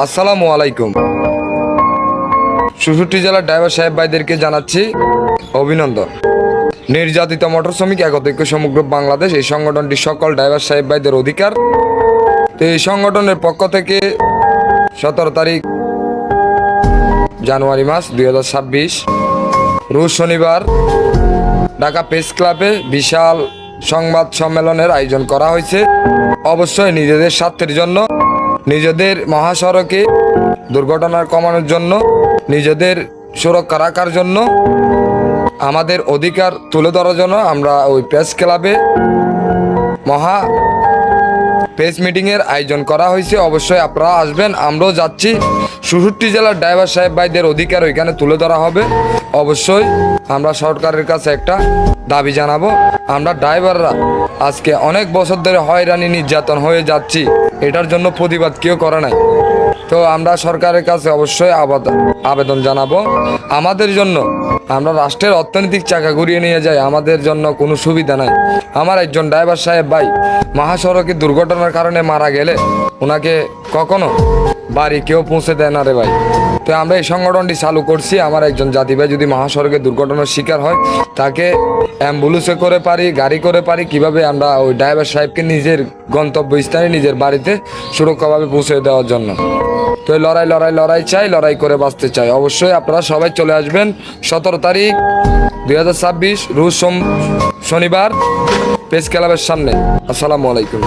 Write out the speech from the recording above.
আসসালামু আলাইকুম। ৬৬ জেলার ড্রাইভার সাহেব ভাইদেরকে জানাচ্ছি অভিনন্দন। নির্যাতিত মোটর শ্রমিক একতাইক্য সমগ্র বাংলাদেশ, এই সংগঠনটি সকল ড্রাইভার সাহেব ভাইদের অধিকার। তো এই সংগঠনের পক্ষ থেকে ১৭ তারিখ জানুয়ারি মাস ২০২৬ রোজ শনিবার ঢাকা প্রেস ক্লাবে বিশাল সংবাদ সম্মেলনের আয়োজন করা হয়েছে। অবশ্যই নিজেদের স্বার্থের জন্য, নিজেদের মহাসড়কে দুর্ঘটনা কমানোর জন্য, নিজেদের সুরক্ষা রাখার জন্য, আমাদের অধিকার তুলে ধরার জন্য আমরা ওই প্রেস ক্লাবে মহা প্রেস মিটিংয়ের আয়োজন করা হয়েছে। অবশ্যই আপনারা আসবেন, আমরাও যাচ্ছি। ৬৬ জেলার ড্রাইভার সাহেব ভাইদের অধিকার ওইখানে তুলে ধরা হবে। অবশ্যই আমরা সরকারের কাছে একটা দাবি জানাবো। আমরা ড্রাইভাররা আজকে অনেক বছর ধরে হয়রানি নির্যাতন হয়ে যাচ্ছি, এটার জন্য প্রতিবাদ কেউ করে নাই। তো আমরা সরকারের কাছে অবশ্যই আবেদন জানাবো আমাদের জন্য। আমরা রাষ্ট্রের অর্থনৈতিক চাকা ঘুরিয়ে নিয়ে যাই, আমাদের জন্য কোনো সুবিধা নাই। আমার একজন ড্রাইভার সাহেব ভাই মহাসড়কে দুর্ঘটনার কারণে মারা গেলে ওনাকে কখনো বাড়ি কেউ পৌঁছে দেয় না রে ভাই। তো আমরা এই সংগঠনটি চালু করছি। আমার একজন জাতি ভাই যদি মহাসড়কে দুর্ঘটনার শিকার হয়, তাকে অ্যাম্বুলেন্সে করে পারি, গাড়ি করে পারি, কিভাবে আমরা ওই ড্রাইভার সাহেবকে নিজের গন্তব্যস্থানে নিজের বাড়িতে সুরক্ষাভাবে পৌঁছে দেওয়ার জন্য। তো লড়াই চাই, লড়াই করে বাঁচতে চাই। অবশ্যই আপনারা সবাই চলে আসবেন ১৭ তারিখ ২০২৬ রোজ শনিবার প্রেস ক্লাবের সামনে। আসসালামু আলাইকুম।